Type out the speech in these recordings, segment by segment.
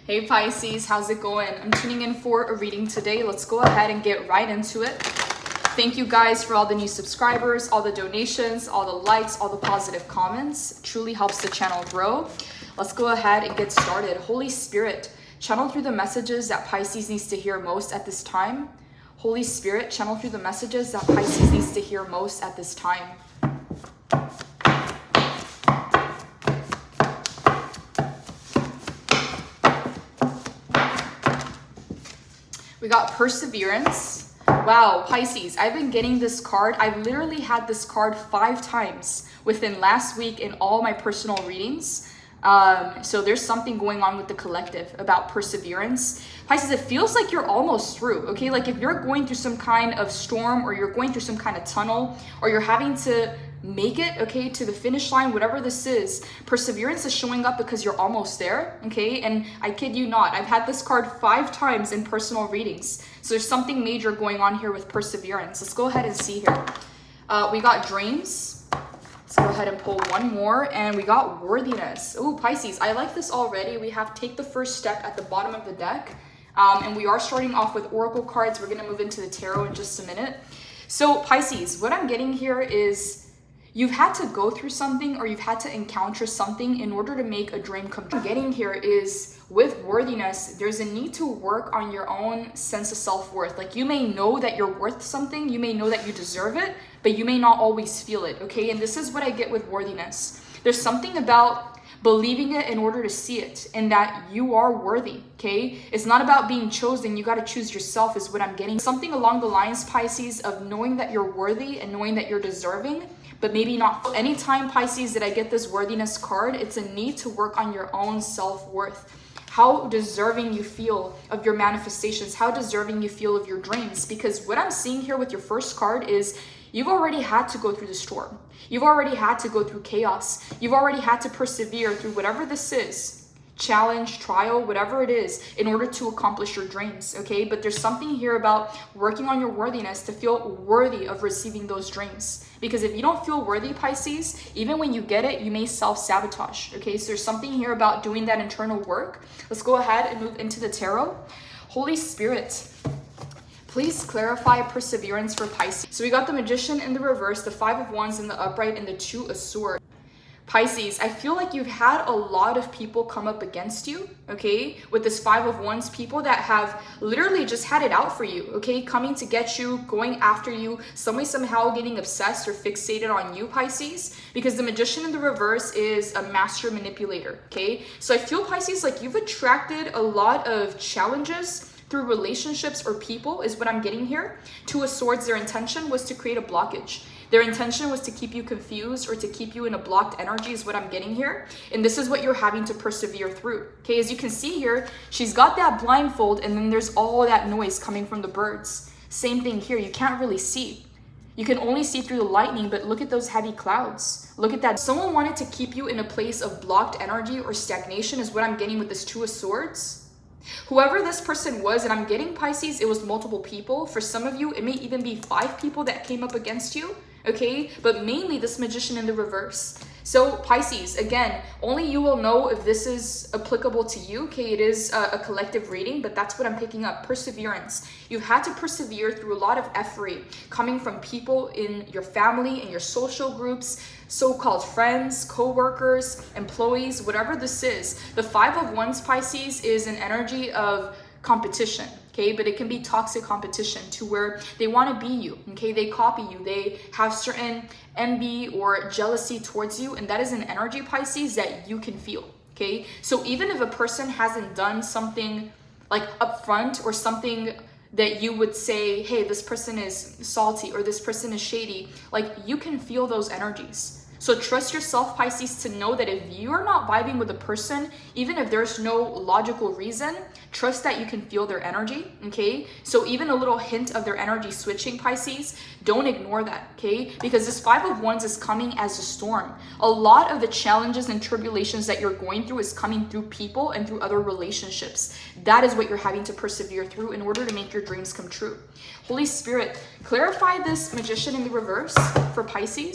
Hey Pisces, how's it going? I'm tuning in for a reading today. Let's go ahead and get right into it. Thank you guys for all the new subscribers, all the donations, all the likes, all the positive comments. It truly helps the channel grow. Let's go ahead and get started. Holy Spirit, channel through the messages that Pisces needs to hear most at this time. Holy Spirit, channel through the messages that Pisces needs to hear most at this time. We got perseverance. Wow, Pisces, I've been getting this card. I've literally had this card 5 times within last week in all my personal readings. So there's something going on with the collective about perseverance. Pisces, it feels like you're almost through, okay? Like if you're going through some kind of storm or you're going through some kind of tunnel or you're having to make it, okay, to the finish line, whatever this is, perseverance is showing up because you're almost there, okay? And I kid you not, I've had this card 5 times in personal readings. So there's something major going on here with perseverance. Let's go ahead and see here. We got dreams. Let's go ahead and pull one more, and we got worthiness. Oh, Pisces, I like this already. We have take the first step at the bottom of the deck. And we are starting off with oracle cards. We're gonna move into the tarot in just a minute. So Pisces, what I'm getting here is you've had to go through something or you've had to encounter something in order to make a dream come true. What I'm getting here is with worthiness, there's a need to work on your own sense of self-worth. Like you may know that you're worth something, you may know that you deserve it, but you may not always feel it, okay? And this is what I get with worthiness. There's something about believing it in order to see it and that you are worthy, okay? It's not about being chosen. You got to choose yourself is what I'm getting. Something along the lines, Pisces, of knowing that you're worthy and knowing that you're deserving, but maybe not. Anytime, Pisces, that I get this worthiness card, it's a need to work on your own self-worth. How deserving you feel of your manifestations, how deserving you feel of your dreams. Because what I'm seeing here with your first card is you've already had to go through the storm. You've already had to go through chaos. You've already had to persevere through whatever this is, challenge, trial, whatever it is, in order to accomplish your dreams, okay? But there's something here about working on your worthiness to feel worthy of receiving those dreams. Because if you don't feel worthy, Pisces, even when you get it, you may self-sabotage, okay? So there's something here about doing that internal work. Let's go ahead and move into the tarot. Holy Spirit, please clarify perseverance for Pisces. So we got the Magician in the reverse, the 5 of Wands in the upright, and the 2 of Swords. Pisces, I feel like you've had a lot of people come up against you, okay? With this 5 of Wands, people that have literally just had it out for you, okay? Coming to get you, going after you, somehow getting obsessed or fixated on you, Pisces, because the Magician in the reverse is a master manipulator, okay? So I feel, Pisces, like you've attracted a lot of challenges through relationships or people is what I'm getting here. 2 of Swords, their intention was to create a blockage. Their intention was to keep you confused or to keep you in a blocked energy is what I'm getting here. And this is what you're having to persevere through. Okay, as you can see here, she's got that blindfold and then there's all that noise coming from the birds. Same thing here, you can't really see. You can only see through the lightning, but look at those heavy clouds. Look at that. Someone wanted to keep you in a place of blocked energy or stagnation is what I'm getting with this 2 of Swords. Whoever this person was, and I'm getting, Pisces, it was multiple people. For some of you, it may even be 5 people that came up against you, okay? But mainly this Magician in the reverse. So Pisces, again, only you will know if this is applicable to you, okay? It is a collective reading, but that's what I'm picking up. Perseverance. You've had to persevere through a lot of effort coming from people in your family, in your social groups, so-called friends, co-workers, employees, whatever this is. The 5 of Wands, Pisces, is an energy of competition, okay? But it can be toxic competition to where they want to be you, okay? They copy you. They have certain envy or jealousy towards you, and that is an energy, Pisces, that you can feel, okay? So even if a person hasn't done something like upfront or something that you would say, hey, this person is salty or this person is shady, like you can feel those energies. So trust yourself, Pisces, to know that if you're not vibing with a person, even if there's no logical reason, trust that you can feel their energy, okay? So even a little hint of their energy switching, Pisces, don't ignore that, okay? Because this 5 of Wands is coming as a storm. A lot of the challenges and tribulations that you're going through is coming through people and through other relationships. That is what you're having to persevere through in order to make your dreams come true. Holy Spirit, clarify this Magician in the reverse for Pisces.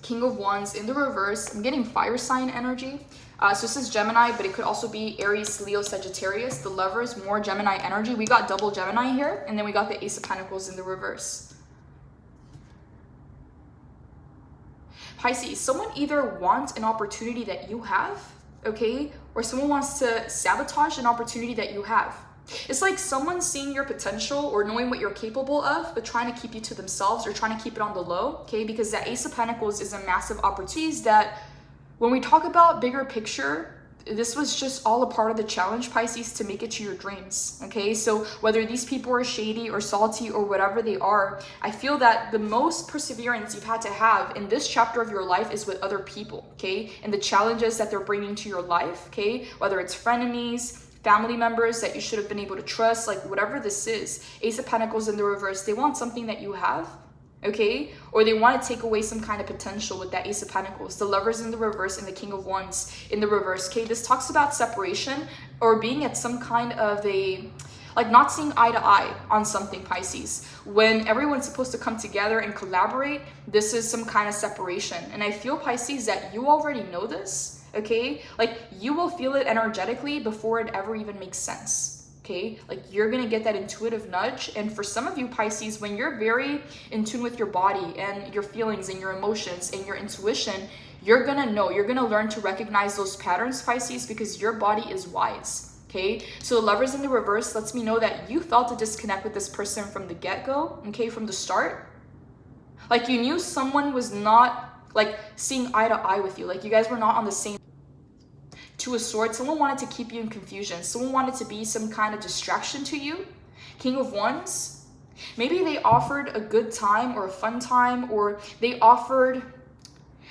King of Wands in the reverse. I'm getting fire sign energy. So this is Gemini, but it could also be Aries, Leo, Sagittarius. The Lovers, more Gemini energy. We got double Gemini here, and then we got the Ace of Pentacles in the reverse. Pisces, someone either wants an opportunity that you have, okay, or someone wants to sabotage an opportunity that you have. It's like someone seeing your potential or knowing what you're capable of, but trying to keep you to themselves or trying to keep it on the low, okay? Because that Ace of Pentacles is a massive opportunity that when we talk about bigger picture, this was just all a part of the challenge, Pisces, to make it to your dreams, okay? So whether these people are shady or salty or whatever they are, I feel that the most perseverance you've had to have in this chapter of your life is with other people, okay? And the challenges that they're bringing to your life, okay? Whether it's frenemies, family members that you should have been able to trust, like whatever this is. Ace of Pentacles in the reverse, they want something that you have, okay? Or they want to take away some kind of potential with that Ace of Pentacles. The Lovers in the reverse and the King of Wands in the reverse, okay? This talks about separation or being at some kind of a, like not seeing eye to eye on something, Pisces. When everyone's supposed to come together and collaborate, this is some kind of separation. And I feel, Pisces, that you already know this, okay? Like you will feel it energetically before it ever even makes sense, okay? Like you're gonna get that intuitive nudge. And for some of you, Pisces, when you're very in tune with your body and your feelings and your emotions and your intuition, you're gonna know, you're gonna learn to recognize those patterns, Pisces, because your body is wise, okay? So the Lovers in the reverse lets me know that you felt a disconnect with this person from the get-go, okay, from the start. Like you knew someone was not like seeing eye to eye with you, like you guys were not on the same. Two of Swords, someone wanted to keep you in confusion. Someone wanted to be some kind of distraction to you. King of Wands, maybe they offered a good time or a fun time, or they offered,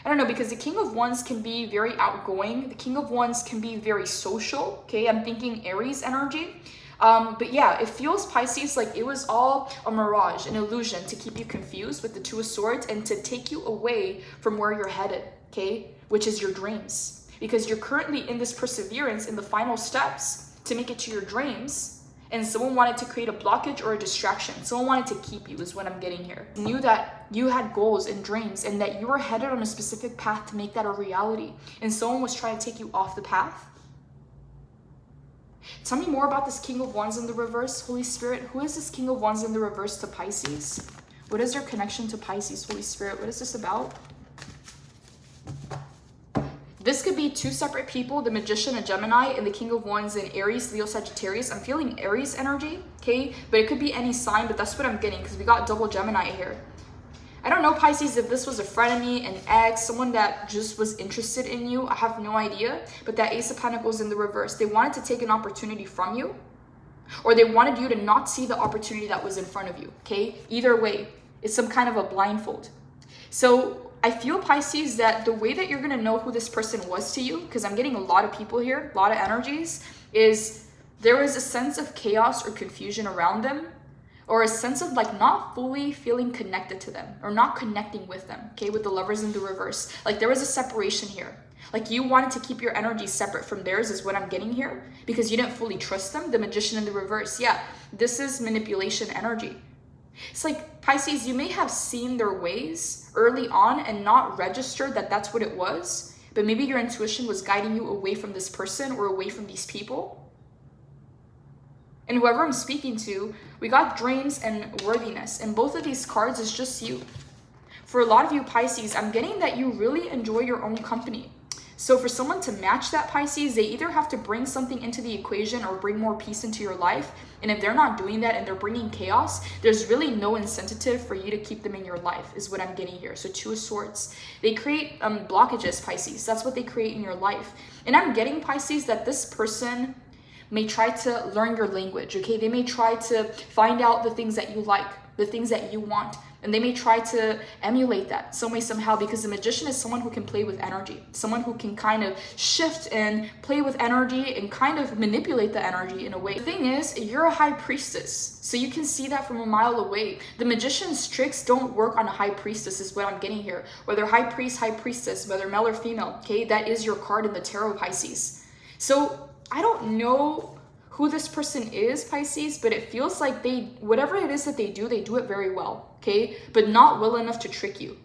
I don't know, because the King of Wands can be very outgoing. The King of Wands can be very social, okay? I'm thinking Aries energy. But yeah, it feels, Pisces, like it was all a mirage, an illusion to keep you confused with the Two of Swords and to take you away from where you're headed, okay? Which is your dreams. Because you're currently in this perseverance in the final steps to make it to your dreams. And someone wanted to create a blockage or a distraction. Someone wanted to keep you is what I'm getting here. Knew that you had goals and dreams and that you were headed on a specific path to make that a reality. And someone was trying to take you off the path. Tell me more about this King of Wands in the reverse, Holy Spirit. Who is this King of Wands in the reverse to Pisces? What is their connection to Pisces, Holy Spirit? What is this about? This could be two separate people, the Magician, a Gemini, and the King of Wands in Aries, Leo, Sagittarius. I'm feeling Aries energy, okay? But it could be any sign, but that's what I'm getting because we got double Gemini here. I don't know, Pisces, if this was a frenemy, an ex, someone that just was interested in you. I have no idea. But that Ace of Pentacles in the reverse, they wanted to take an opportunity from you, or they wanted you to not see the opportunity that was in front of you, okay? Either way, it's some kind of a blindfold. So I feel, Pisces, that the way that you're going to know who this person was to you, because I'm getting a lot of people here, a lot of energies, is there was a sense of chaos or confusion around them, or a sense of like not fully feeling connected to them or not connecting with them, okay, with the Lovers in the reverse. Like there was a separation here. Like you wanted to keep your energy separate from theirs is what I'm getting here because you didn't fully trust them. The Magician in the reverse. Yeah, this is manipulation energy. It's like, Pisces, you may have seen their ways early on and not registered that that's what it was, but maybe your intuition was guiding you away from this person or away from these people. And whoever I'm speaking to, we got dreams and worthiness, and both of these cards is just you. For a lot of you, Pisces, I'm getting that you really enjoy your own company. So for someone to match that, Pisces, they either have to bring something into the equation or bring more peace into your life. And if they're not doing that and they're bringing chaos, there's really no incentive for you to keep them in your life is what I'm getting here. So Two of Swords. They create blockages, Pisces. That's what they create in your life. And I'm getting, Pisces, that this person may try to learn your language, okay? They may try to find out the things that you like, the things that you want. And they may try to emulate that some way, somehow, because the Magician is someone who can play with energy, someone who can kind of shift and play with energy and kind of manipulate the energy in a way. The thing is, you're a high priestess, so you can see that from a mile away. The Magician's tricks don't work on a high priestess is what I'm getting here. Whether high priest, high priestess, whether male or female, okay? That is your card in the tarot, Pisces. So I don't know who this person is, Pisces, but it feels like whatever it is that they do it very well, okay? But not well enough to trick you.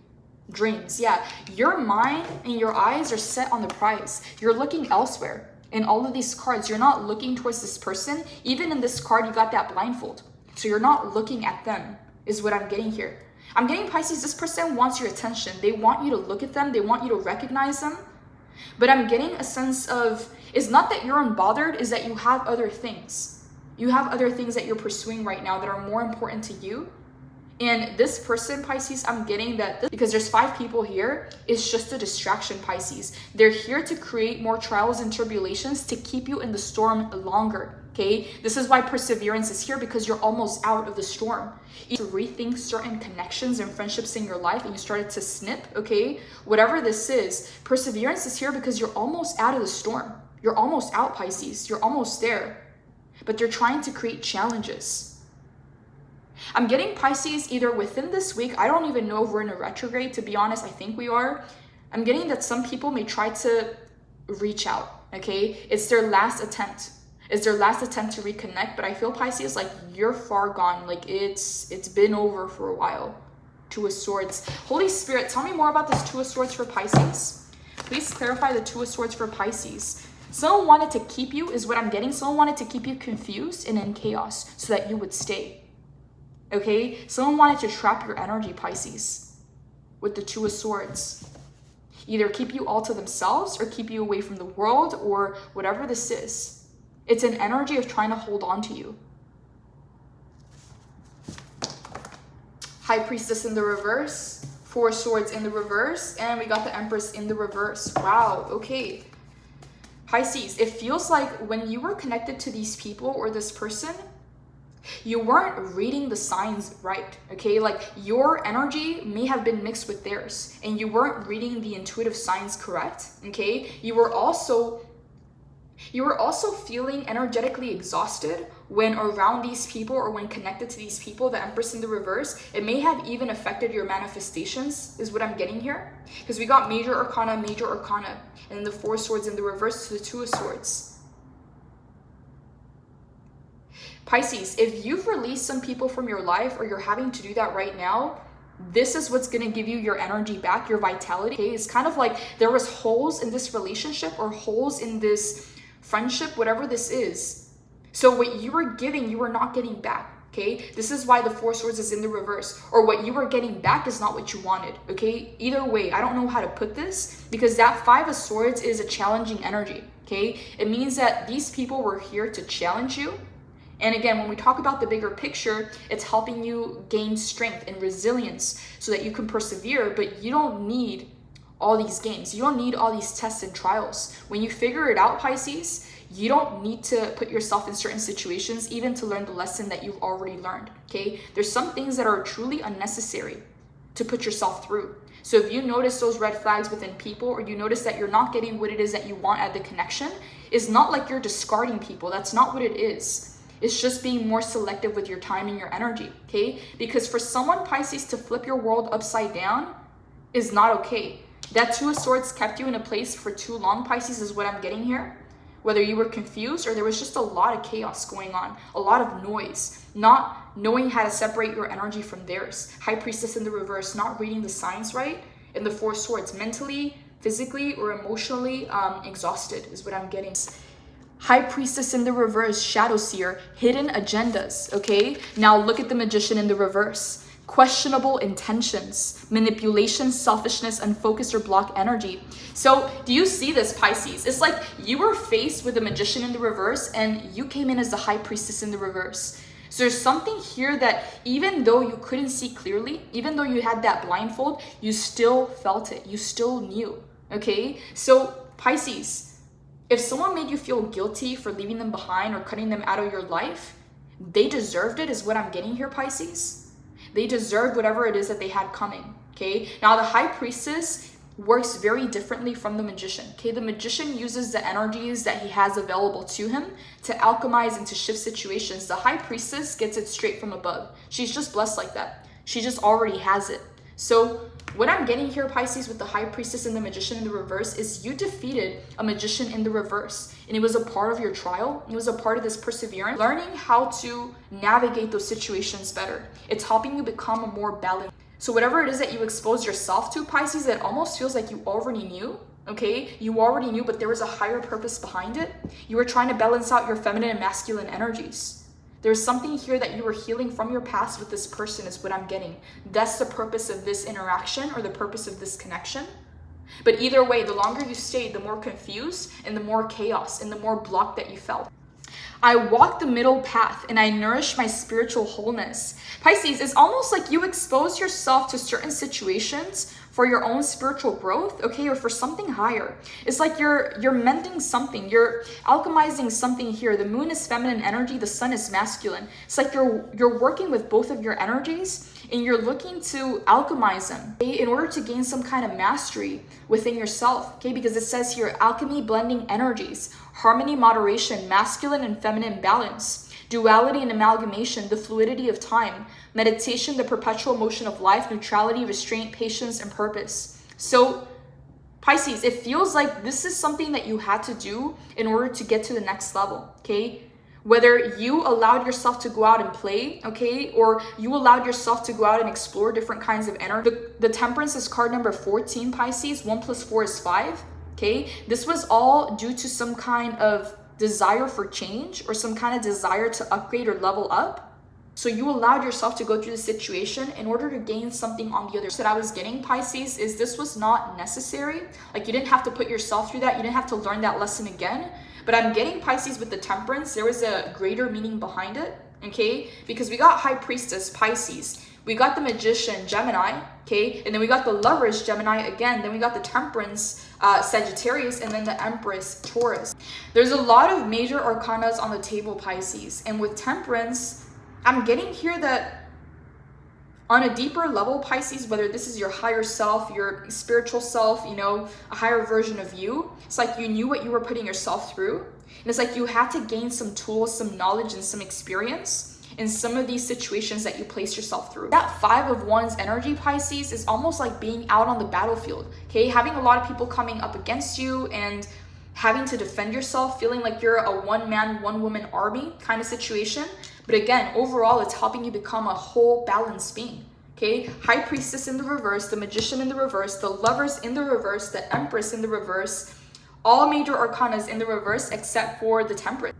Dreams, yeah. Your mind and your eyes are set on the prize. You're looking elsewhere. In all of these cards, you're not looking towards this person. Even in this card, you got that blindfold. So you're not looking at them, is what I'm getting here. I'm getting, Pisces, this person wants your attention. They want you to look at them. They want you to recognize them. But I'm getting a sense of, it's not that you're unbothered, is that you have other things. You have other things that you're pursuing right now that are more important to you. And this person, Pisces, I'm getting that because there's 5 people here, it's just a distraction, Pisces. They're here to create more trials and tribulations to keep you in the storm longer, okay? This is why perseverance is here, because you're almost out of the storm. You rethink certain connections and friendships in your life and you started to snip, okay? Whatever this is, perseverance is here because you're almost out of the storm. You're almost out, Pisces. You're almost there. But they're trying to create challenges. I'm getting, Pisces, either within this week, I don't even know if we're in a retrograde, to be honest, I think we are. I'm getting that some people may try to reach out, okay? It's their last attempt. It's their last attempt to reconnect, but I feel, Pisces, like you're far gone. Like it's been over for a while. 2 of Swords. Holy Spirit, tell me more about this 2 of Swords for Pisces. Please clarify the 2 of Swords for Pisces. Someone wanted to keep you, is what I'm getting. Someone wanted to keep you confused and in chaos so that you would stay. Okay, someone wanted to trap your energy, Pisces, with the 2 of Swords. Either keep you all to themselves or keep you away from the world or whatever this is. It's an energy of trying to hold on to you. High Priestess in the reverse, 4 of Swords in the reverse, and we got the Empress in the reverse. Wow, okay. Pisces, it feels like when you were connected to these people or this person, you weren't reading the signs right, okay? Like your energy may have been mixed with theirs and you weren't reading the intuitive signs correct, okay? You were also feeling energetically exhausted when around these people or when connected to these people, the Empress in the reverse. It may have even affected your manifestations, is what I'm getting here. Because we got Major Arcana, and the 4 of Swords in the reverse to the 2 of Swords. Pisces, if you've released some people from your life or you're having to do that right now, this is what's going to give you your energy back, your vitality. Okay? It's kind of like there was holes in this relationship or holes in this friendship, whatever this is. So what you were giving, you were not getting back. Okay, this is why the 4 of Swords is in the reverse, or what you were getting back is not what you wanted. Okay, either way, I don't know how to put this because that 5 of Swords is a challenging energy. Okay, it means that these people were here to challenge you. And again, when we talk about the bigger picture, it's helping you gain strength and resilience so that you can persevere, but you don't need all these games. You don't need all these tests and trials. When you figure it out, Pisces, you don't need to put yourself in certain situations even to learn the lesson that you've already learned, okay? There's some things that are truly unnecessary to put yourself through. So if you notice those red flags within people, or you notice that you're not getting what it is that you want at the connection, it's not like you're discarding people. That's not what it is. It's just being more selective with your time and your energy, okay? Because for someone, Pisces, to flip your world upside down is not okay. That 2 of Swords kept you in a place for too long, Pisces, is what I'm getting here. Whether you were confused or there was just a lot of chaos going on, a lot of noise, not knowing how to separate your energy from theirs. High Priestess in the reverse, not reading the signs right. And the 4 of Swords, mentally, physically, or emotionally exhausted is what I'm getting. High Priestess in the reverse, Shadow Seer, hidden agendas, okay? Now look at the Magician in the reverse. Questionable intentions, manipulation, selfishness, unfocused or blocked energy. So do you see this, Pisces? It's like you were faced with the Magician in the reverse and you came in as the High Priestess in the reverse. So there's something here that even though you couldn't see clearly, even though you had that blindfold, you still felt it. You still knew, okay? So Pisces, if someone made you feel guilty for leaving them behind or cutting them out of your life, they deserved it, is what I'm getting here, Pisces. They deserved whatever it is that they had coming, okay? Now, the High Priestess works very differently from the Magician, okay? The Magician uses the energies that he has available to him to alchemize and to shift situations. The High Priestess gets it straight from above. She's just blessed like that. She just already has it. So what I'm getting here, Pisces, with the High Priestess and the Magician in the reverse is you defeated a Magician in the reverse. And it was a part of your trial. It was a part of this perseverance. Learning how to navigate those situations better. It's helping you become a more balanced. So whatever it is that you expose yourself to, Pisces, it almost feels like you already knew, okay? You already knew, but there was a higher purpose behind it. You were trying to balance out your feminine and masculine energies. There's something here that you were healing from your past with this person is what I'm getting. That's the purpose of this interaction or the purpose of this connection. But either way, the longer you stayed, the more confused and the more chaos and the more blocked that you felt. I walk the middle path and I nourish my spiritual wholeness. Pisces, it's almost like you expose yourself to certain situations for your own spiritual growth, okay, or for something higher. It's like you're mending something, you're alchemizing something here. The moon is feminine energy, the sun is masculine. It's like you're working with both of your energies and you're looking to alchemize them, okay, in order to gain some kind of mastery within yourself, okay, because it says here, alchemy blending energies, harmony, moderation, masculine and feminine balance, duality and amalgamation, the fluidity of time, meditation, the perpetual motion of life, neutrality, restraint, patience, and purpose. So Pisces, it feels like this is something that you had to do in order to get to the next level, okay? Whether you allowed yourself to go out and play, okay, or you allowed yourself to go out and explore different kinds of energy. The Temperance is card number 14, Pisces. 1 + 4 is 5, okay? This was all due to some kind of desire for change or some kind of desire to upgrade or level up. So you allowed yourself to go through the situation in order to gain something on the other side. That I was getting, Pisces, is this was not necessary. Like you didn't have to put yourself through that. You didn't have to learn that lesson again. But I'm getting, Pisces, with the Temperance, there was a greater meaning behind it, okay? Because we got High Priestess, Pisces. We got the Magician, Gemini, okay? And then we got the Lovers, Gemini again. Then we got the Temperance, Sagittarius, and then the Empress, Taurus. There's a lot of major arcanas on the table, Pisces. And with Temperance, I'm getting here that on a deeper level, Pisces, whether this is your higher self, your spiritual self, you know, a higher version of you, it's like you knew what you were putting yourself through. And it's like you had to gain some tools, some knowledge, and some experience in some of these situations that you place yourself through. That 5 of Wands energy, Pisces, is almost like being out on the battlefield, okay? Having a lot of people coming up against you and having to defend yourself, feeling like you're a one-man, one-woman army kind of situation. But again, overall, it's helping you become a whole balanced being, okay? High Priestess in the reverse, the Magician in the reverse, the Lovers in the reverse, the Empress in the reverse, all major arcanas in the reverse except for the Temperance.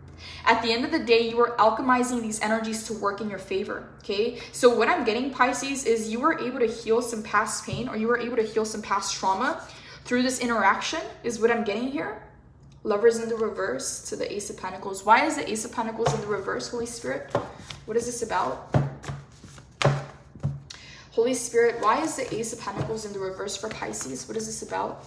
At the end of the day, you are alchemizing these energies to work in your favor, okay? So what I'm getting, Pisces, is you were able to heal some past pain or you were able to heal some past trauma through this interaction is what I'm getting here. Lovers in the reverse to the Ace of Pentacles. Why is the Ace of Pentacles in the reverse, Holy Spirit? What is this about? Holy Spirit, why is the Ace of Pentacles in the reverse for Pisces? What is this about?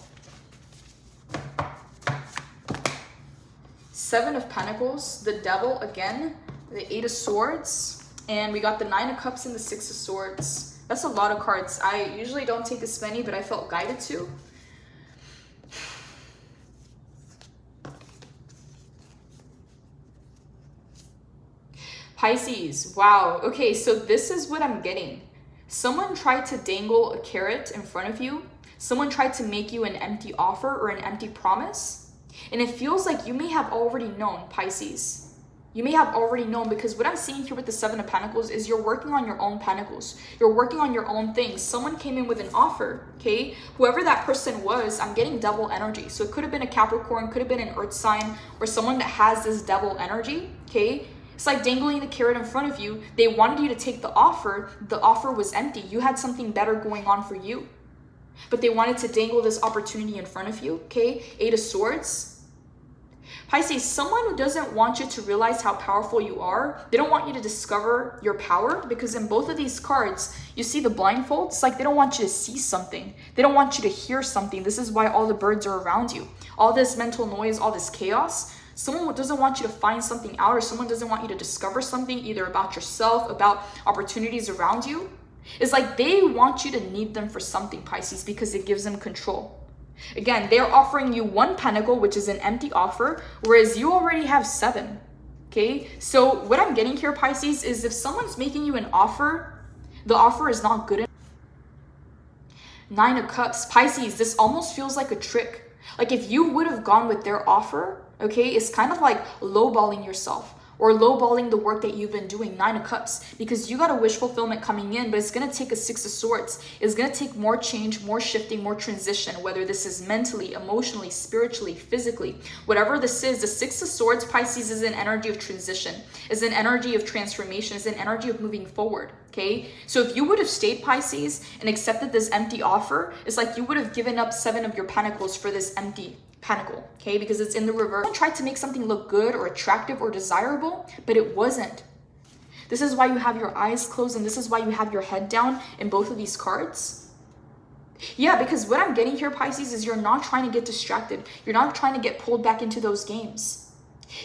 7 of Pentacles, the Devil again, the 8 of Swords, and we got the 9 of Cups and the 6 of Swords. That's a lot of cards. I usually don't take this many, but I felt guided to. Pisces, wow. Okay, so this is what I'm getting. Someone tried to dangle a carrot in front of you. Someone tried to make you an empty offer or an empty promise. And it feels like you may have already known, Pisces. You may have already known, because what I'm seeing here with the 7 of Pentacles is you're working on your own pentacles. You're working on your own things. Someone came in with an offer, okay? Whoever that person was, I'm getting double energy. So it could have been a Capricorn, could have been an earth sign, or someone that has this double energy, okay? It's like dangling the carrot in front of you. They wanted you to take the offer. The offer was empty. You had something better going on for you. But they wanted to dangle this opportunity in front of you, okay? 8 of Swords. Pisces, someone who doesn't want you to realize how powerful you are. They don't want you to discover your power, because in both of these cards, you see the blindfold. It's like they don't want you to see something. They don't want you to hear something. This is why all the birds are around you. All this mental noise, all this chaos. Someone doesn't want you to find something out, or someone doesn't want you to discover something either about yourself, about opportunities around you. It's like they want you to need them for something, Pisces, because it gives them control. Again, they're offering you 1 pentacle, which is an empty offer, whereas you already have 7. Okay, so what I'm getting here, Pisces, is if someone's making you an offer, the offer is not good enough. 9 of Cups, Pisces, this almost feels like a trick. Like if you would have gone with their offer, okay, it's kind of like lowballing yourself. or lowballing the work that you've been doing, 9 of Cups, because you got a wish fulfillment coming in, but it's going to take a 6 of Swords. It's going to take more change, more shifting, more transition, whether this is mentally, emotionally, spiritually, physically, whatever this is. The 6 of Swords, Pisces, is an energy of transition, is an energy of transformation, is an energy of moving forward. Okay, so if you would have stayed, Pisces, and accepted this empty offer, it's like you would have given up 7 of your pentacles for this empty pentacle, okay, because it's in the reverse. I tried to make something look good or attractive or desirable, but it wasn't. This is why you have your eyes closed, and this is why you have your head down in both of these cards. Yeah, because what I'm getting here, Pisces, is you're not trying to get distracted. You're not trying to get pulled back into those games.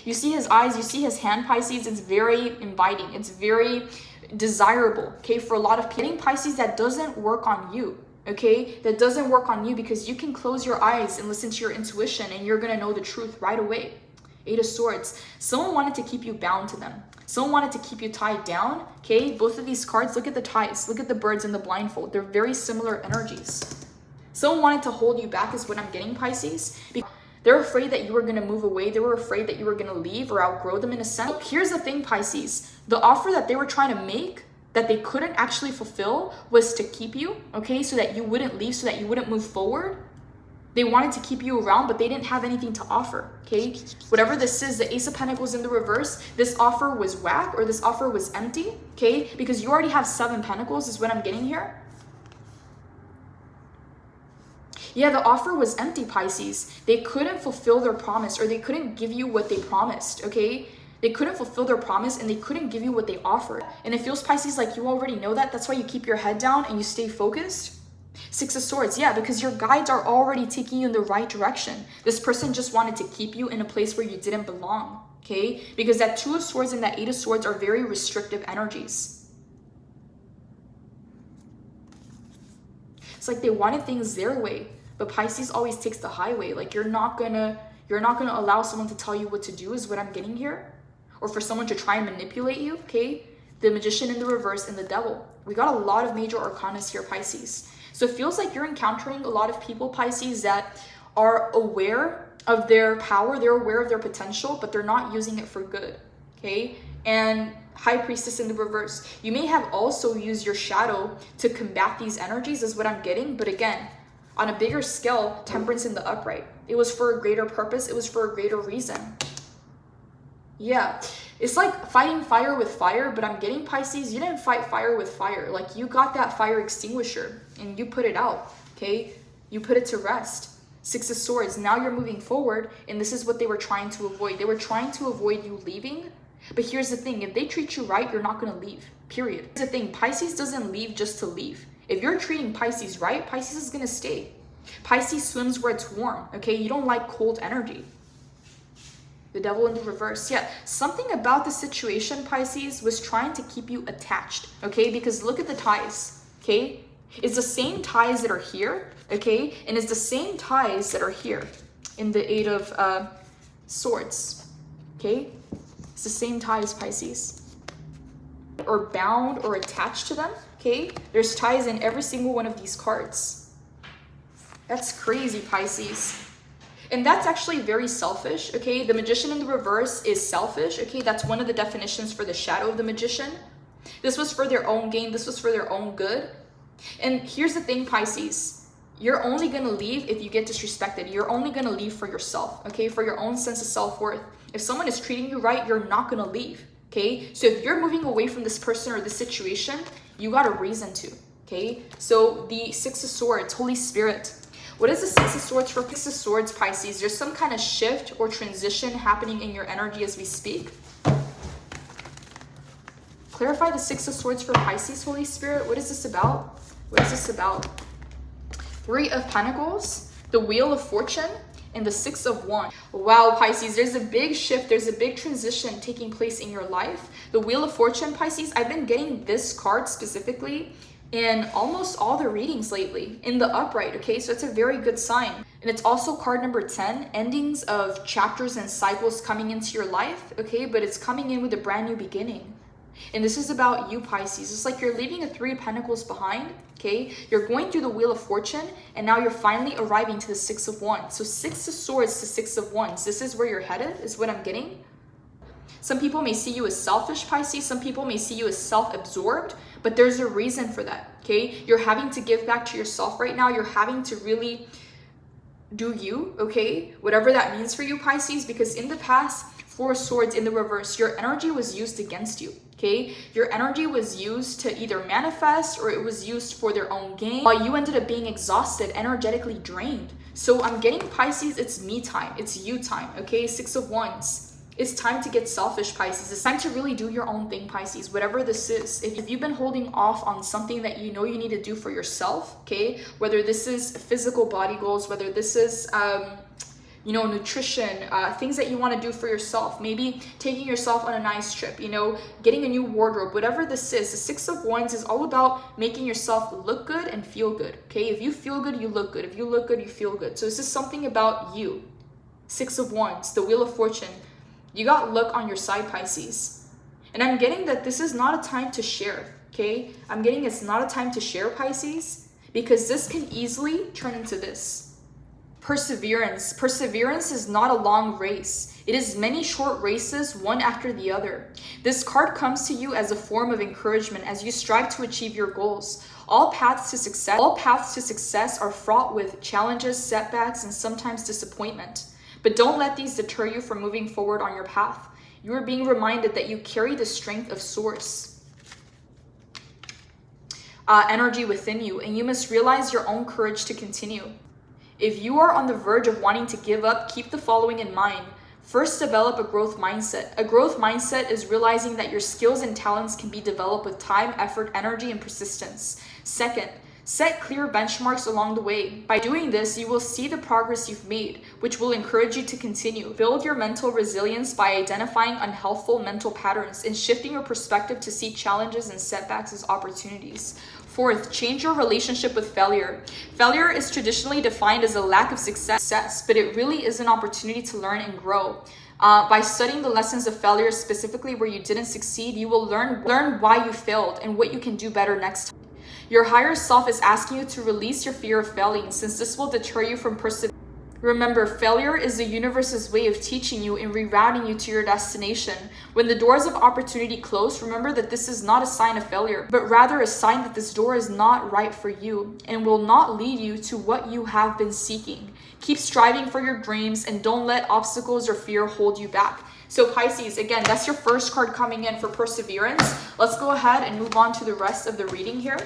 You see his eyes, you see his hand, Pisces. It's very inviting. It's very desirable, okay, for a lot of people. Pisces, that doesn't work on you, okay? That doesn't work on you, because you can close your eyes and listen to your intuition and you're gonna know the truth right away. 8 of Swords. Someone wanted to keep you bound to them. Someone wanted to keep you tied down, okay? Both of these cards, look at the ties, look at the birds and the blindfold. They're very similar energies. Someone wanted to hold you back is what I'm getting, Pisces. They're afraid that you were going to move away. They were afraid that you were going to leave or outgrow them in a sense. Here's the thing, Pisces. The offer that they were trying to make that they couldn't actually fulfill was to keep you, okay? So that you wouldn't leave, so that you wouldn't move forward. They wanted to keep you around, but they didn't have anything to offer, okay? Whatever this is, the Ace of Pentacles in the reverse, this offer was whack, or this offer was empty, okay? Because you already have 7 Pentacles is what I'm getting here. Yeah, the offer was empty, Pisces. They couldn't fulfill their promise, or they couldn't give you what they promised, okay? They couldn't fulfill their promise, and they couldn't give you what they offered. And it feels, Pisces, like you already know that. That's why you keep your head down and you stay focused. 6 of Swords, yeah, because your guides are already taking you in the right direction. This person just wanted to keep you in a place where you didn't belong, okay? Because that 2 of Swords and that 8 of Swords are very restrictive energies. It's like they wanted things their way. But Pisces always takes the highway. Like you're not gonna allow someone to tell you what to do is what I'm getting here. Or for someone to try and manipulate you, okay? The Magician in the reverse and the Devil. We got a lot of major arcanas here, Pisces. So it feels like you're encountering a lot of people, Pisces, that are aware of their power. They're aware of their potential, but they're not using it for good, okay? And High Priestess in the reverse. You may have also used your shadow to combat these energies is what I'm getting. But again, on a bigger scale, Temperance in the upright. It was for a greater purpose. It was for a greater reason. Yeah, it's like fighting fire with fire, but I'm getting, Pisces, you didn't fight fire with fire. Like you got that fire extinguisher and you put it out, okay? You put it to rest. 6 of Swords, now you're moving forward, and this is what they were trying to avoid. They were trying to avoid you leaving, but here's the thing. If they treat you right, you're not gonna leave, period. Here's the thing, Pisces doesn't leave just to leave. If you're treating Pisces right, Pisces is gonna stay. Pisces swims where it's warm, okay? You don't like cold energy. The Devil in the reverse. Yeah, something about the situation, Pisces, was trying to keep you attached, okay? Because look at the ties, okay? It's the same ties that are here, okay? And it's the same ties that are here in the 8 of Swords, okay? It's the same ties, Pisces. Or bound or attached to them, okay? There's ties in every single one of these cards. That's crazy, Pisces. And that's actually very selfish, okay? The Magician in the reverse is selfish, okay? That's one of the definitions for the shadow of the Magician. This was for their own gain. This was for their own good. And here's the thing, Pisces. You're only going to leave if you get disrespected. You're only going to leave for yourself, okay? For your own sense of self-worth. If someone is treating you right, you're not going to leave, okay? So if you're moving away from this person or this situation, you got a reason to, okay? So the 6 of Swords, Holy Spirit. What is the 6 of Swords for? 6 of Swords, Pisces. There's some kind of shift or transition happening in your energy as we speak. Clarify the 6 of Swords for Pisces, Holy Spirit. What is this about? What is this about? 3 of Pentacles, the Wheel of Fortune, and the 6 of Wands. Wow, Pisces, there's a big shift. There's a big transition taking place in your life. The Wheel of Fortune, Pisces, I've been getting this card specifically in almost all the readings lately, in the upright, okay? So it's a very good sign. And it's also card number 10, endings of chapters and cycles coming into your life, okay? But it's coming in with a brand new beginning. And this is about you, Pisces. It's like you're leaving a 3 of Pentacles behind, okay? You're going through the Wheel of Fortune, and now you're finally arriving to the 6 of Wands. So 6 of Swords to 6 of Wands. This is where you're headed, is what I'm getting. Some people may see you as selfish, Pisces. Some people may see you as self-absorbed, but there's a reason for that, okay? You're having to give back to yourself right now. You're having to really do you, okay? Whatever that means for you, Pisces, because in the past, Four of Swords in the reverse, your energy was used against you, okay? Your energy was used to either manifest or it was used for their own gain, while you ended up being exhausted, energetically drained. So I'm getting, Pisces, it's me time, it's you time, okay? Six of Wands. It's time to get selfish, Pisces. It's time to really do your own thing, Pisces, whatever this is. If you've been holding off on something that you know you need to do for yourself, okay? Whether this is physical body goals, whether this is, you know, nutrition, things that you want to do for yourself, maybe taking yourself on a nice trip, you know, getting a new wardrobe, whatever this is. The Six of Wands is all about making yourself look good and feel good, okay? If you feel good, you look good. If you look good, you feel good. So this is something about you. Six of Wands, the Wheel of Fortune. You got luck on your side, Pisces. And I'm getting that this is not a time to share, okay? I'm getting it's not a time to share, Pisces, because this can easily turn into this. Perseverance. Perseverance is not a long race. It is many short races, one after the other. This card comes to you as a form of encouragement as you strive to achieve your goals. All paths to success are fraught with challenges, setbacks, and sometimes disappointment. But don't let these deter you from moving forward on your path. You are being reminded that you carry the strength of Source energy within you, and you must realize your own courage to continue. If you are on the verge of wanting to give up, keep the following in mind. First, develop a growth mindset. A growth mindset is realizing that your skills and talents can be developed with time, effort, energy, and persistence. Second, set clear benchmarks along the way. By doing this, you will see the progress you've made, which will encourage you to continue. Build your mental resilience by identifying unhealthful mental patterns and shifting your perspective to see challenges and setbacks as opportunities. Fourth, change your relationship with failure. Failure is traditionally defined as a lack of success, but it really is an opportunity to learn and grow. By studying the lessons of failure, specifically where you didn't succeed, you will learn why you failed and what you can do better next time. Your higher self is asking you to release your fear of failing, since this will deter you from persevering. Remember, failure is the universe's way of teaching you and rerouting you to your destination. When the doors of opportunity close, remember that this is not a sign of failure, but rather a sign that this door is not right for you and will not lead you to what you have been seeking. Keep striving for your dreams and don't let obstacles or fear hold you back. So Pisces, again, that's your first card coming in for perseverance. Let's go ahead and move on to the rest of the reading here.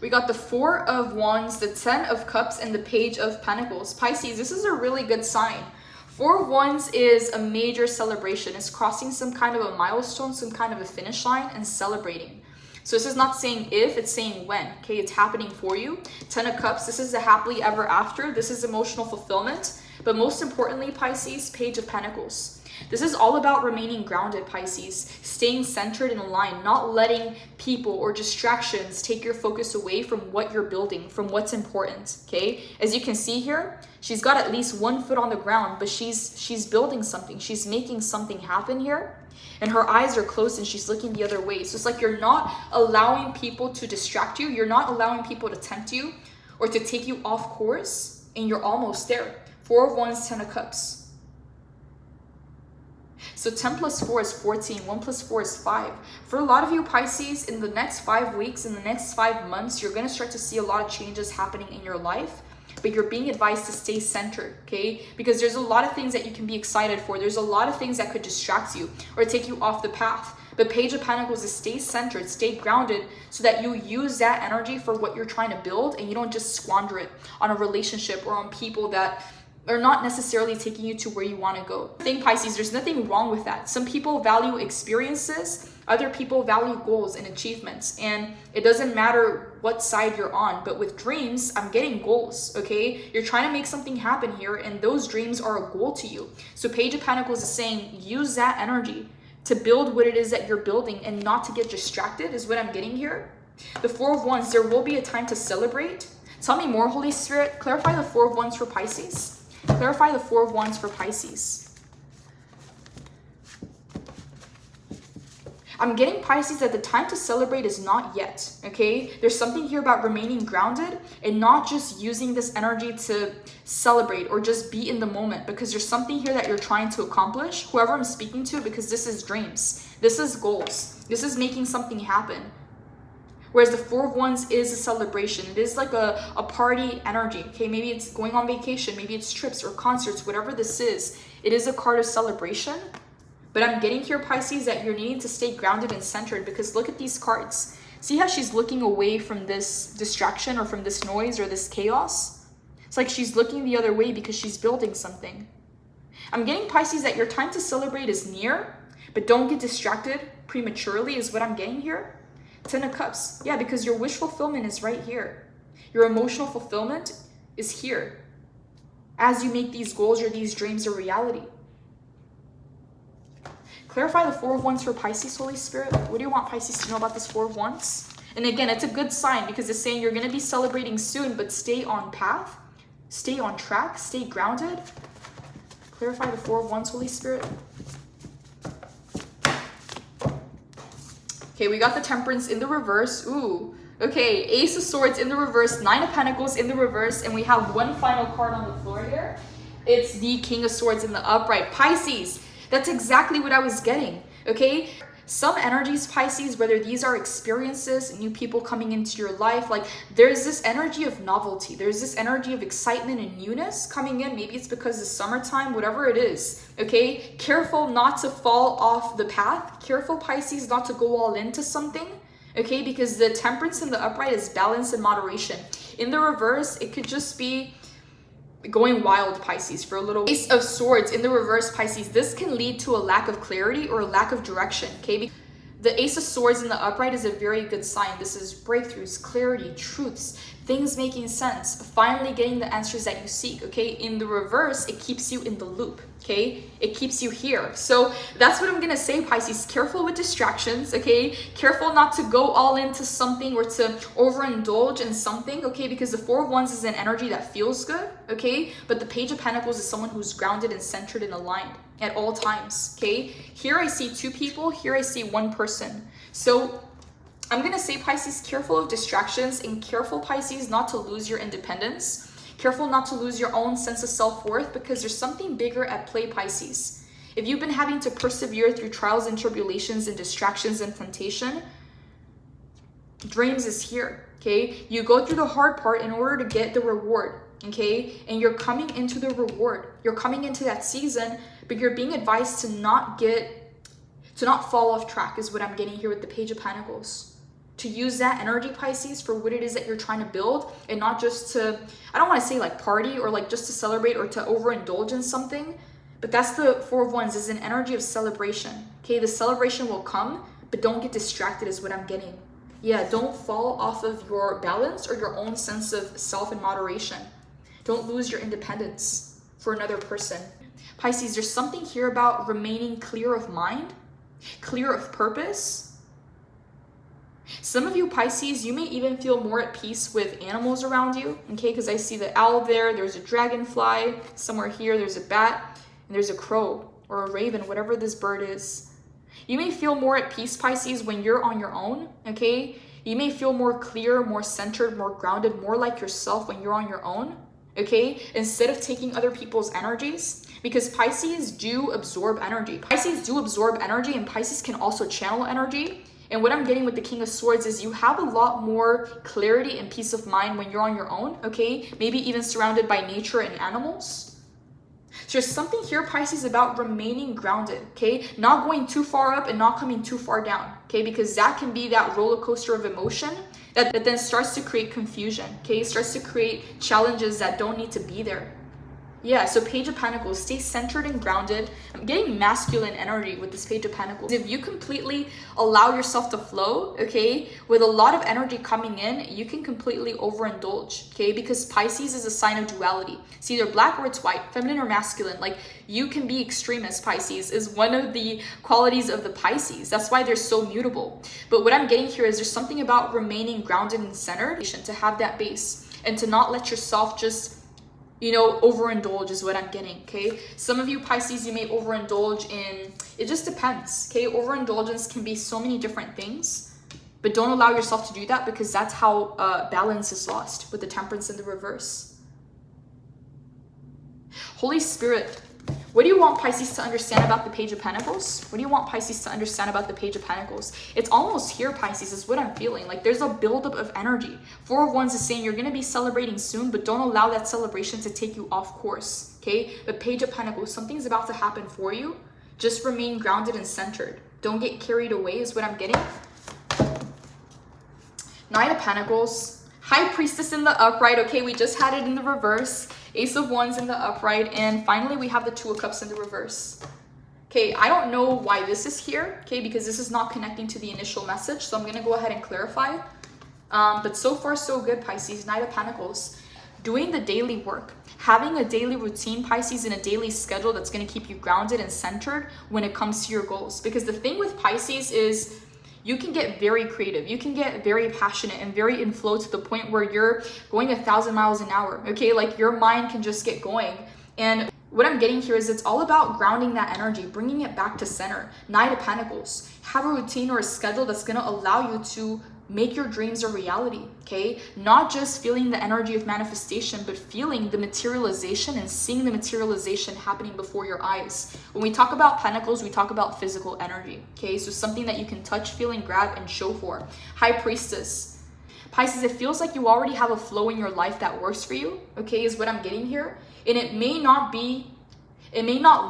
We got the Four of Wands, the Ten of Cups, and the Page of Pentacles. Pisces, this is a really good sign. Four of Wands is a major celebration. It's crossing some kind of a milestone, some kind of a finish line, and celebrating. So this is not saying if, it's saying when, okay? It's happening for you. Ten of Cups, this is the happily ever after. This is emotional fulfillment. But most importantly, Pisces, Page of Pentacles. This is all about remaining grounded, Pisces, staying centered and aligned, not letting people or distractions take your focus away from what you're building, from what's important, okay? As you can see here, she's got at least 1 foot on the ground, but she's building something. She's making something happen here, and her eyes are closed and she's looking the other way. So it's like you're not allowing people to distract you. You're not allowing people to tempt you or to take you off course, and you're almost there. Four of Wands, Ten of Cups. So 10 plus 4 is 14. 1 plus 4 is 5. For a lot of you, Pisces, in the next 5 weeks, in the next 5 months, you're going to start to see a lot of changes happening in your life. But you're being advised to stay centered, okay? Because there's a lot of things that you can be excited for. There's a lot of things that could distract you or take you off the path. But Page of Pentacles is stay centered, stay grounded, so that you use that energy for what you're trying to build and you don't just squander it on a relationship or on people that are not necessarily taking you to where you want to go. I think, Pisces, there's nothing wrong with that. Some people value experiences Other people value goals and achievements, and it doesn't matter what side you're on. But with dreams, I'm getting goals, okay? You're trying to make something happen here, and those dreams are a goal to you. So Page of Pentacles is saying, use that energy to build what it is that you're building and not to get distracted, is what I'm getting here. The Four of Wands, there will be a time to celebrate. Tell me more, Holy Spirit. Clarify the Four of Wands for Pisces. Clarify the Four of Wands for Pisces. I'm getting, Pisces, that the time to celebrate is not yet, okay? There's something here about remaining grounded and not just using this energy to celebrate or just be in the moment, because there's something here that you're trying to accomplish, whoever I'm speaking to, because this is dreams. This is goals. This is making something happen. Whereas the Four of Wands is a celebration. It is like a party energy, okay? Maybe it's going on vacation, maybe it's trips or concerts, whatever this is. It is a card of celebration. But I'm getting here, Pisces, that you're needing to stay grounded and centered, because look at these cards. See how she's looking away from this distraction or from this noise or this chaos? It's like she's looking the other way because she's building something. I'm getting, Pisces, that your time to celebrate is near, but don't get distracted prematurely, is what I'm getting here. Ten of Cups. Yeah, because your wish fulfillment is right here. Your emotional fulfillment is here as you make these goals or these dreams a reality. Clarify the Four of Wands for Pisces, Holy Spirit. What do you want Pisces to know about this Four of Wands? And again, it's a good sign because it's saying you're going to be celebrating soon, but stay on path, stay on track, stay grounded. Clarify the Four of Wands, Holy Spirit. Okay, we got the Temperance in the reverse. Ooh, okay, Ace of Swords in the reverse, Nine of Pentacles in the reverse, and we have one final card on the floor here. It's the King of Swords in the upright. Pisces. That's exactly what I was getting, okay? Some energies, Pisces, whether these are experiences, new people coming into your life, like there's this energy of novelty. There's this energy of excitement and newness coming in. Maybe it's because it's summertime, whatever it is, okay? Careful not to fall off the path. Careful, Pisces, not to go all into something, okay? Because the Temperance in the upright is balance and moderation. In the reverse, it could just be going wild, Pisces, for a little. Ace of Swords in the reverse, Pisces, this can lead to a lack of clarity or a lack of direction, okay? The Ace of Swords in the upright is a very good sign. This is breakthroughs, clarity, truths, things making sense, finally getting the answers that you seek, okay? In the reverse, it keeps you in the loop, okay? It keeps you here. So that's what I'm gonna say, Pisces. Careful with distractions, okay? Careful not to go all into something or to overindulge in something, okay? Because the Four of Wands is an energy that feels good, okay? But the Page of Pentacles is someone who's grounded and centered and aligned at all times, okay? Here I see two people, here I see one person. So I'm gonna say, Pisces, careful of distractions, and careful, Pisces, not to lose your independence. Careful not to lose your own sense of self-worth, because there's something bigger at play, Pisces. If you've been having to persevere through trials and tribulations and distractions and temptation, dreams is here, okay? You go through the hard part in order to get the reward, okay? And you're coming into the reward. You're coming into that season, but you're being advised to not fall off track, is what I'm getting here with the Page of Pentacles. To use that energy, Pisces, for what it is that you're trying to build, and not just to, I don't want to say like party or like just to celebrate or to overindulge in something, but that's the Four of Wands, is an energy of celebration, okay? The celebration will come, but don't get distracted, is what I'm getting. Yeah, don't fall off of your balance or your own sense of self and moderation. Don't lose your independence for another person. Pisces, there's something here about remaining clear of mind, clear of purpose. Some of you, Pisces, you may even feel more at peace with animals around you, okay? Because I see the owl there, there's a dragonfly, somewhere here, there's a bat, and there's a crow or a raven, whatever this bird is. You may feel more at peace, Pisces, when you're on your own, okay? You may feel more clear, more centered, more grounded, more like yourself when you're on your own, okay? Instead of taking other people's energies, because Pisces do absorb energy. Pisces do absorb energy, and Pisces can also channel energy. And what I'm getting with the King of Swords is you have a lot more clarity and peace of mind when you're on your own, okay? Maybe even surrounded by nature and animals. So there's something here, Pisces, about remaining grounded, okay? Not going too far up and not coming too far down, okay? Because that can be that roller coaster of emotion that then starts to create confusion, okay? It starts to create challenges that don't need to be there. Yeah, so Page of Pentacles, stay centered and grounded. I'm getting masculine energy with this Page of Pentacles. If you completely allow yourself to flow, okay, with a lot of energy coming in, you can completely overindulge, okay? Because Pisces is a sign of duality. It's either black or it's white, feminine or masculine. Like, you can be extremist. Pisces is one of the qualities of the Pisces. That's why they're so mutable. But what I'm getting here is there's something about remaining grounded and centered, to have that base and to not let yourself just, you know, overindulge is what I'm getting, okay? Some of you Pisces, you may overindulge in, it just depends, okay? Overindulgence can be so many different things, but don't allow yourself to do that, because that's how balance is lost with the Temperance in the reverse. Holy Spirit, what do you want Pisces to understand about the Page of Pentacles? What do you want Pisces to understand about the Page of Pentacles? It's almost here, Pisces, is what I'm feeling. Like, there's a buildup of energy. Four of Wands is saying you're going to be celebrating soon, but don't allow that celebration to take you off course, okay? The Page of Pentacles, something's about to happen for you. Just remain grounded and centered. Don't get carried away is what I'm getting. Knight of Pentacles, High Priestess in the upright. Okay, we just had it in the reverse. Ace of Wands in the upright, and finally we have the Two of Cups in the reverse. Okay, I don't know why this is here, okay, because this is not connecting to the initial message, so I'm going to go ahead and clarify. But so far so good, Pisces. Knight of Pentacles, doing the daily work, having a daily routine, Pisces, and a daily schedule that's going to keep you grounded and centered when it comes to your goals. Because the thing with Pisces is you can get very creative, you can get very passionate and very in flow to the point where you're going 1,000 miles an hour, okay? Like, your mind can just get going. And what I'm getting here is it's all about grounding that energy, bringing it back to center. Knight of Pentacles, have a routine or a schedule that's going to allow you to make your dreams a reality, okay? Not just feeling the energy of manifestation, but feeling the materialization and seeing the materialization happening before your eyes. When we talk about pentacles, we talk about physical energy, okay? So something that you can touch, feel, and grab and show for. High Priestess. Pisces, it feels like you already have a flow in your life that works for you, okay, is what I'm getting here. And it may not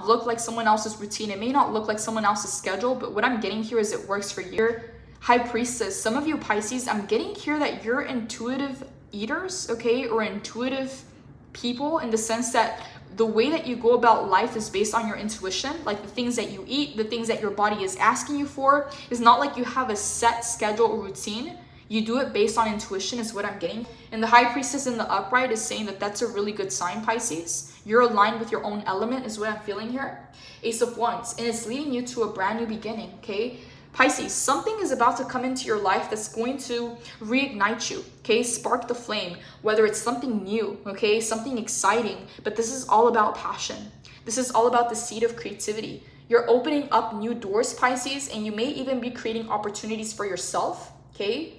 look like someone else's routine. It may not look like someone else's schedule, but what I'm getting here is it works for you. High Priestess, some of you Pisces, I'm getting here that you're intuitive eaters, okay, or intuitive people, in the sense that the way that you go about life is based on your intuition. Like, the things that you eat, the things that your body is asking you for, is not like you have a set schedule or routine. You do it based on intuition is what I'm getting. And the High Priestess in the upright is saying that that's a really good sign, Pisces. You're aligned with your own element is what I'm feeling here. Ace of Wands, and it's leading you to a brand new beginning, okay? Pisces, something is about to come into your life that's going to reignite you, okay? Spark the flame, whether it's something new, okay? Something exciting, but this is all about passion. This is all about the seed of creativity. You're opening up new doors, Pisces, and you may even be creating opportunities for yourself, okay?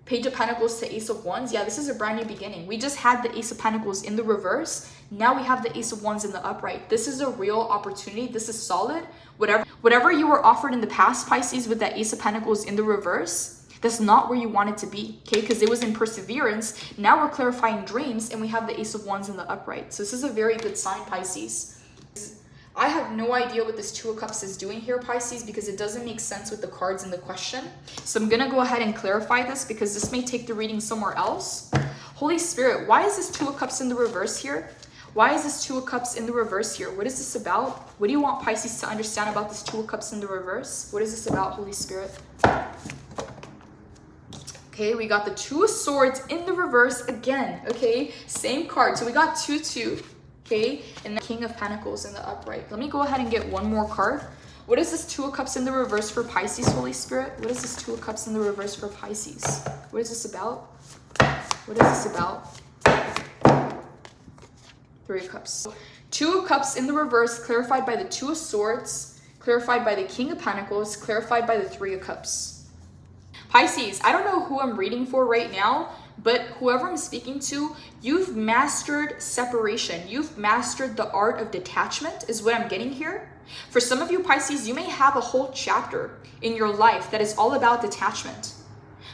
Page of Pentacles to Ace of Wands. Yeah, this is a brand new beginning. We just had the Ace of Pentacles in the reverse. Now we have the Ace of Wands in the upright. This is a real opportunity. This is solid. Whatever you were offered in the past, Pisces, with that Ace of Pentacles in the reverse, that's not where you want it to be, okay? Because it was in perseverance. Now we're clarifying dreams, and we have the Ace of Wands in the upright. So this is a very good sign, Pisces. I have no idea what this Two of Cups is doing here, Pisces, because it doesn't make sense with the cards in the question. So I'm going to go ahead and clarify this, because this may take the reading somewhere else. Holy Spirit, why is this Two of Cups in the reverse here? Why is this Two of Cups in the reverse here? What is this about? What do you want Pisces to understand about this Two of Cups in the reverse? What is this about, Holy Spirit? Okay, we got the Two of Swords in the reverse again, okay? Same card. So we got 2-2. Okay, and the King of Pentacles in the upright. Let me go ahead and get one more card. What is this Two of Cups in the reverse for Pisces, Holy Spirit? What is this Two of Cups in the reverse for Pisces? What is this about? What is this about? Three of Cups. Two of Cups in the reverse, clarified by the Two of Swords, clarified by the King of Pentacles, clarified by the Three of Cups. Pisces, I don't know who I'm reading for right now, but whoever I'm speaking to, you've mastered separation. You've mastered the art of detachment is what I'm getting here. For some of you Pisces, you may have a whole chapter in your life that is all about detachment.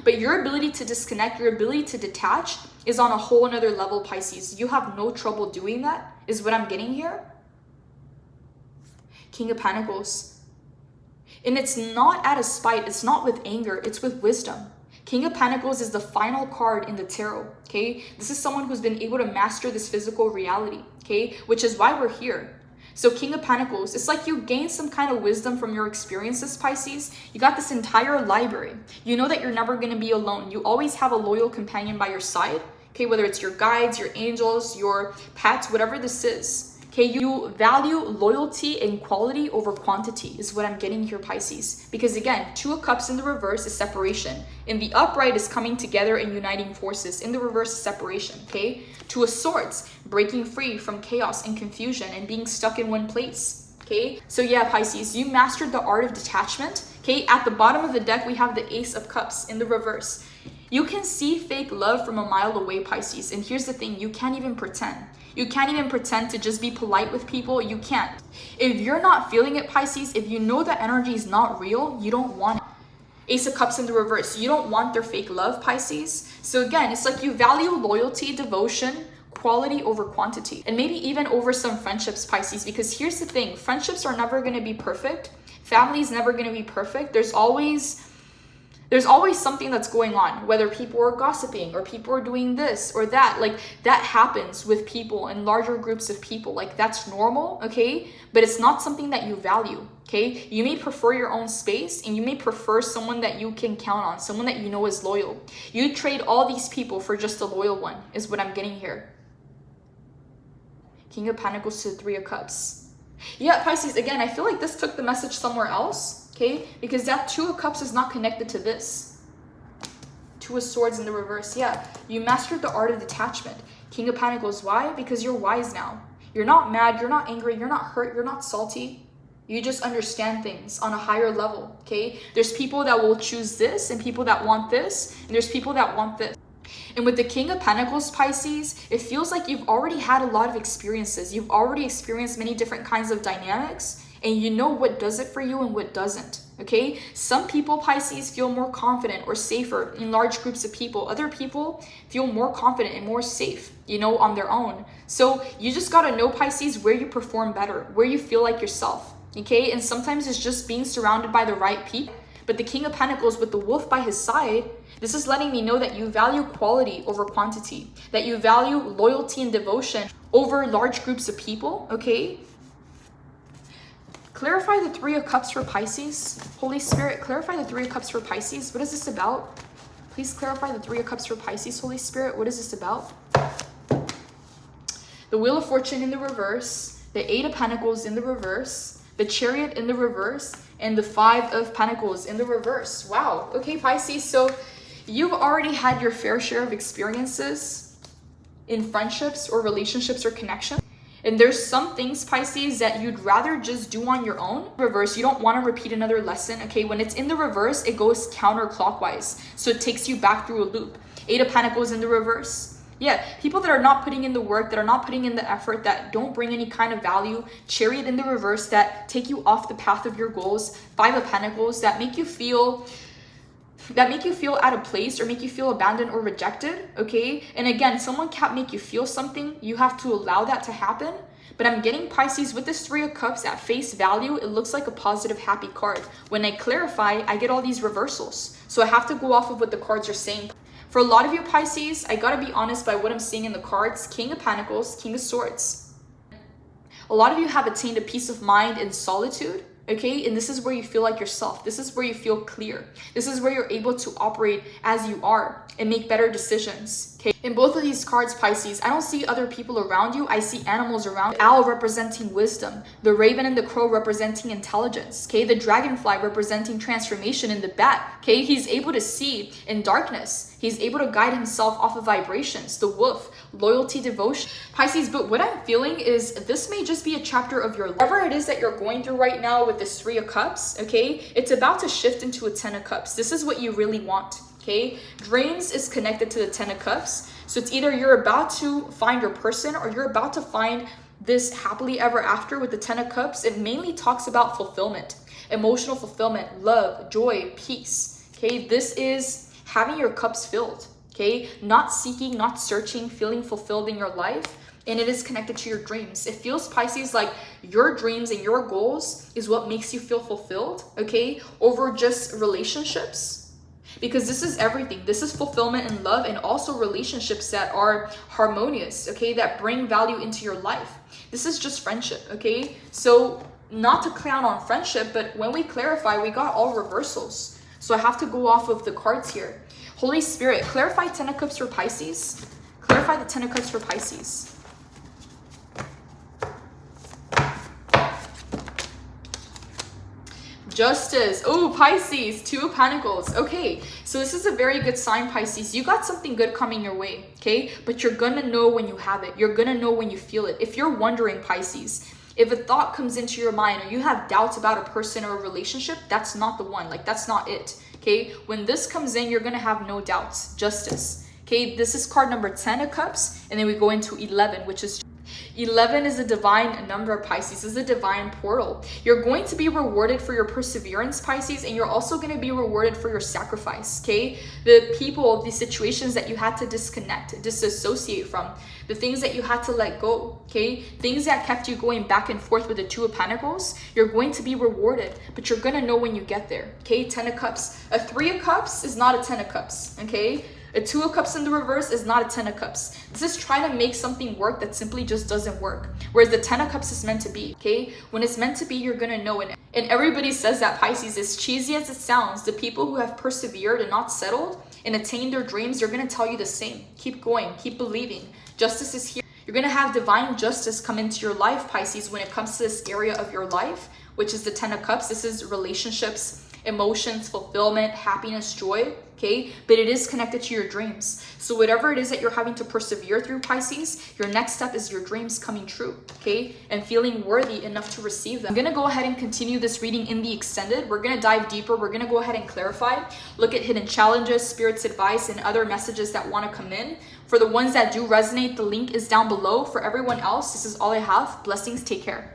But your ability to disconnect, your ability to detach is on a whole another level, Pisces. You have no trouble doing that is what I'm getting here. King of Pentacles. And it's not out of spite. It's not with anger. It's with wisdom. King of Pentacles is the final card in the tarot, okay? This is someone who's been able to master this physical reality, okay? Which is why we're here. So King of Pentacles, it's like you gain some kind of wisdom from your experiences, Pisces. You got this entire library. You know that you're never going to be alone. You always have a loyal companion by your side, okay? Whether it's your guides, your angels, your pets, whatever this is. Okay, you value loyalty and quality over quantity is what I'm getting here, Pisces. Because again, Two of Cups in the reverse is separation. In the upright is coming together and uniting forces. In the reverse is separation, okay? Two of Swords, breaking free from chaos and confusion and being stuck in one place, okay? So yeah, Pisces, you mastered the art of detachment, okay? At the bottom of the deck, we have the Ace of Cups in the reverse. You can see fake love from a mile away, Pisces. And here's the thing, you can't even pretend. You can't even pretend to just be polite with people. You can't. If you're not feeling it, Pisces, if you know that energy is not real, you don't want it. Ace of Cups in the reverse. You don't want their fake love, Pisces. So again, it's like you value loyalty, devotion, quality over quantity. And maybe even over some friendships, Pisces. Because here's the thing. Friendships are never going to be perfect. Family is never going to be perfect. There's always something that's going on, whether people are gossiping or people are doing this or that. Like, that happens with people in larger groups of people. Like, that's normal, okay? But it's not something that you value, okay? You may prefer your own space, and you may prefer someone that you can count on, someone that you know is loyal. You trade all these people for just a loyal one, is what I'm getting here. King of Pentacles to the Three of Cups. Yeah, Pisces, again, I feel like this took the message somewhere else. Okay, because that Two of Cups is not connected to this. Two of Swords in the reverse. Yeah, you mastered the art of detachment. King of Pentacles, why? Because you're wise now. You're not mad, you're not angry, you're not hurt, you're not salty. You just understand things on a higher level, okay? There's people that will choose this and people that want this, and there's people that want this. And with the King of Pentacles, Pisces, it feels like you've already had a lot of experiences. You've already experienced many different kinds of dynamics, and you know what does it for you and what doesn't, okay? Some people, Pisces, feel more confident or safer in large groups of people. Other people feel more confident and more safe, you know, on their own. So you just gotta know, Pisces, where you perform better, where you feel like yourself, okay? And sometimes it's just being surrounded by the right people. But the King of Pentacles with the Wolf by his side, this is letting me know that you value quality over quantity, that you value loyalty and devotion over large groups of people, okay? Clarify the Three of Cups for Pisces. Holy Spirit, clarify the Three of Cups for Pisces. What is this about? Please clarify the Three of Cups for Pisces, Holy Spirit. What is this about? The Wheel of Fortune in the reverse, the Eight of Pentacles in the reverse, the Chariot in the reverse, and the Five of Pentacles in the reverse. Wow. Okay, Pisces. So you've already had your fair share of experiences in friendships or relationships or connections. And there's some things, Pisces, that you'd rather just do on your own. Reverse, you don't want to repeat another lesson, okay? When it's in the reverse, it goes counterclockwise. So it takes you back through a loop. Eight of Pentacles in the reverse. Yeah, people that are not putting in the work, that are not putting in the effort, that don't bring any kind of value. Chariot in the reverse, that take you off the path of your goals. Five of Pentacles, that make you feel out of place or make you feel abandoned or rejected, okay? And again, someone can't make you feel something. You have to allow that to happen. But I'm getting, Pisces, with this Three of Cups at face value, it looks like a positive, happy card. When I clarify, I get all these reversals. So I have to go off of what the cards are saying. For a lot of you, Pisces, I gotta be honest by what I'm seeing in the cards. King of Pentacles, King of Swords. A lot of you have attained a peace of mind in solitude. Okay, and this is where you feel like yourself. This is where you feel clear. This is where you're able to operate as you are and make better decisions. Okay, in both of these cards, Pisces, I don't see other people around you. I see animals around you. The owl representing wisdom, the raven and the crow representing intelligence. Okay, the dragonfly representing transformation, and the bat. Okay, he's able to see in darkness. He's able to guide himself off of vibrations. The wolf, loyalty, devotion. Pisces, but what I'm feeling is this may just be a chapter of your life. Whatever it is that you're going through right now with this Three of Cups, okay, it's about to shift into a Ten of Cups. This is what you really want, okay? Dreams is connected to the Ten of Cups. So it's either you're about to find your person or you're about to find this happily ever after with the Ten of Cups. It mainly talks about fulfillment, emotional fulfillment, love, joy, peace, okay? This is having your cups filled, okay? Not seeking, not searching, feeling fulfilled in your life. And it is connected to your dreams. It feels, Pisces, like your dreams and your goals is what makes you feel fulfilled, okay? Over just relationships, Because this is everything. This is fulfillment in love and also relationships that are harmonious, okay, that bring value into your life. This is just friendship, okay? So not to clown on friendship, but when we clarify, we got all reversals. So I have to go off of the cards here. Holy Spirit, clarify 10 of Cups for Pisces. Clarify the 10 of Cups for Pisces. Justice. Oh, Pisces, 2 of Pentacles. Okay, so this is a very good sign, Pisces. You got something good coming your way, okay? But you're gonna know when you have it. You're gonna know when you feel it. If you're wondering, Pisces, if a thought comes into your mind or you have doubts about a person or a relationship, that's not the one. Like, that's not it, okay? When this comes in, you're gonna have no doubts. Justice. Okay, this is card number 10 of Cups, and then we go into 11, which is 11 is a divine number, Pisces. This is a divine portal. You're going to be rewarded for your perseverance, Pisces, and you're also going to be rewarded for your sacrifice, okay? The people, the situations that you had to disconnect, disassociate from, the things that you had to let go, okay? Things that kept you going back and forth with the 2 of Pentacles, you're going to be rewarded, but you're going to know when you get there, okay? 10 of Cups. A 3 of Cups is not a 10 of Cups, okay? A 2 of Cups in the reverse is not a 10 of Cups. This is trying to make something work that simply just doesn't work. Whereas the 10 of Cups is meant to be, okay? When it's meant to be, you're gonna know it. And everybody says that, Pisces, as cheesy as it sounds, the people who have persevered and not settled and attained their dreams, they're gonna tell you the same. Keep going, keep believing. Justice is here. You're gonna have divine justice come into your life, Pisces, when it comes to this area of your life, which is the 10 of Cups. This is relationships, emotions, fulfillment, happiness, joy, okay? But it is connected to your dreams. So whatever it is that you're having to persevere through, Pisces, your next step is your dreams coming true, okay? And feeling worthy enough to receive them. I'm gonna go ahead and continue this reading in the extended. We're gonna dive deeper. We're gonna go ahead and clarify, look at hidden challenges, spirit's advice, and other messages that wanna come in. For the ones that do resonate, the link is down below. For everyone else, this is all I have. Blessings, take care.